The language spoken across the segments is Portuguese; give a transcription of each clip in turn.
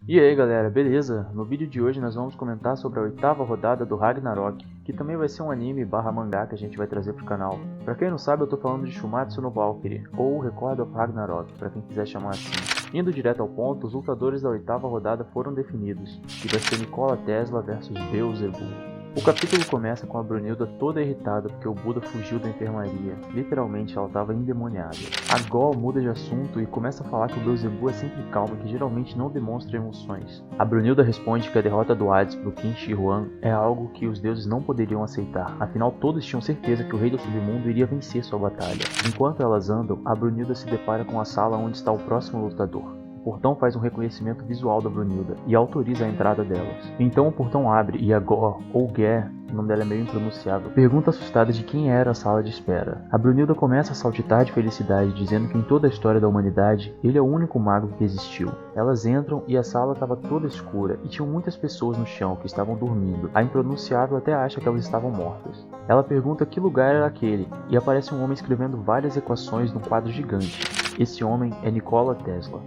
E aí galera, beleza? No vídeo de hoje nós vamos comentar sobre a 8ª rodada do Ragnarok, que também vai ser um anime barra mangá que a gente vai trazer pro canal. Pra quem não sabe, eu tô falando de Shumatsu no Valkyrie, ou Record of Ragnarok, pra quem quiser chamar assim. Indo direto ao ponto, os lutadores da 8ª rodada foram definidos, e vai ser Nikola Tesla versus Beelzebub. O capítulo começa com a Brunilda toda irritada porque o Buda fugiu da enfermaria. Literalmente, ela estava endemoniada. A Gol muda de assunto e começa a falar que o Beelzebub é sempre calmo e que geralmente não demonstra emoções. A Brunilda responde que a derrota do Hades pro Qin Shi Huang é algo que os deuses não poderiam aceitar, afinal todos tinham certeza que o rei do submundo iria vencer sua batalha. Enquanto elas andam, a Brunilda se depara com a sala onde está o próximo lutador. O portão faz um reconhecimento visual da Brunilda e autoriza a entrada delas. Então o portão abre e a Gor, ou Ger, o nome dela é meio impronunciável, pergunta assustada de quem era a sala de espera. A Brunilda começa a saltitar de felicidade, dizendo que em toda a história da humanidade, ele é o único mago que existiu. Elas entram e a sala estava toda escura e tinham muitas pessoas no chão que estavam dormindo. A impronunciável até acha que elas estavam mortas. Ela pergunta que lugar era aquele e aparece um homem escrevendo várias equações num quadro gigante. Esse homem é Nikola Tesla.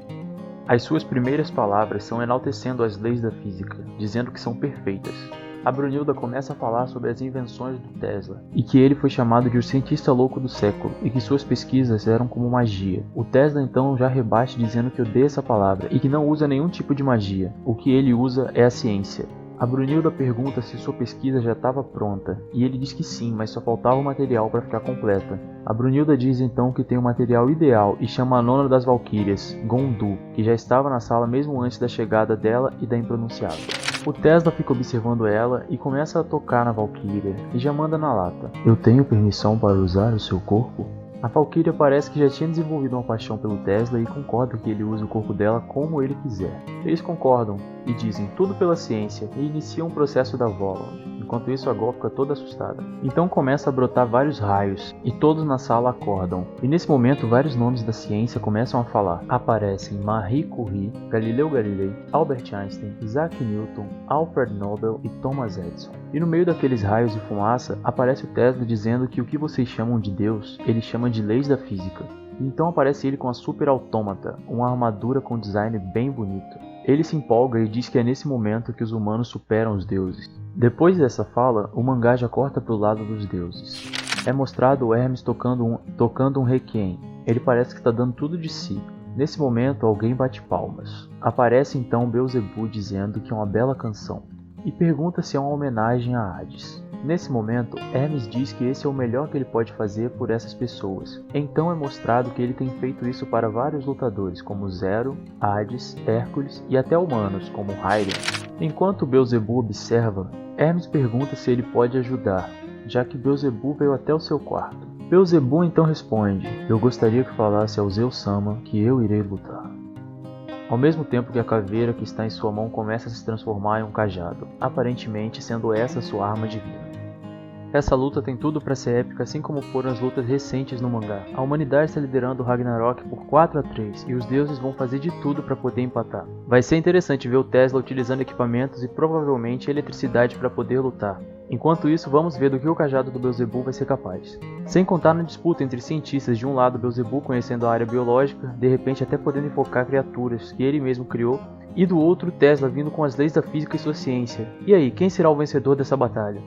As suas primeiras palavras são enaltecendo as leis da física, dizendo que são perfeitas. A Brunilda começa a falar sobre as invenções do Tesla, e que ele foi chamado de o cientista louco do século, e que suas pesquisas eram como magia. O Tesla então já rebate dizendo que odeia essa palavra, e que não usa nenhum tipo de magia. O que ele usa é a ciência. A Brunilda pergunta se sua pesquisa já estava pronta, e ele diz que sim, mas só faltava o material para ficar completa. A Brunilda diz então que tem o material ideal e chama a nona das Valquírias, Gondu, que já estava na sala mesmo antes da chegada dela e da impronunciável. O Tesla fica observando ela e começa a tocar na Valquíria, e já manda na lata: "Eu tenho permissão para usar o seu corpo?" A Valkyria parece que já tinha desenvolvido uma paixão pelo Tesla e concorda que ele use o corpo dela como ele quiser. Eles concordam e dizem tudo pela ciência e iniciam um processo da Voland. Enquanto isso, a Gol fica toda assustada. Então começa a brotar vários raios e todos na sala acordam. E nesse momento, vários nomes da ciência começam a falar. Aparecem Marie Curie, Galileu Galilei, Albert Einstein, Isaac Newton, Alfred Nobel e Thomas Edison. E no meio daqueles raios e fumaça, aparece o Tesla dizendo que o que vocês chamam de Deus, ele chama de leis da física. E então aparece ele com a Super Autômata, uma armadura com design bem bonito. Ele se empolga e diz que é nesse momento que os humanos superam os deuses. Depois dessa fala, o mangá já corta para o lado dos deuses. É mostrado o Hermes tocando um requiem. Ele parece que está dando tudo de si. Nesse momento, alguém bate palmas. Aparece então Beelzebub dizendo que é uma bela canção e pergunta se é uma homenagem a Hades. Nesse momento, Hermes diz que esse é o melhor que ele pode fazer por essas pessoas. Então é mostrado que ele tem feito isso para vários lutadores, como Zero, Hades, Hércules e até humanos, como Raiden. Enquanto Beelzebub observa, Hermes pergunta se ele pode ajudar, já que Beelzebub veio até o seu quarto. Beelzebub então responde: "Eu gostaria que falasse ao Zeus-sama que eu irei lutar." Ao mesmo tempo que a caveira que está em sua mão começa a se transformar em um cajado, aparentemente sendo essa sua arma divina. Essa luta tem tudo para ser épica, assim como foram as lutas recentes no mangá. A humanidade está liderando o Ragnarok por 4-3 e os deuses vão fazer de tudo para poder empatar. Vai ser interessante ver o Tesla utilizando equipamentos e provavelmente eletricidade para poder lutar. Enquanto isso, vamos ver do que o cajado do Beelzebub vai ser capaz. Sem contar na disputa entre cientistas, de um lado Beelzebub conhecendo a área biológica, de repente até podendo invocar criaturas que ele mesmo criou, e do outro Tesla vindo com as leis da física e sua ciência. E aí, quem será o vencedor dessa batalha?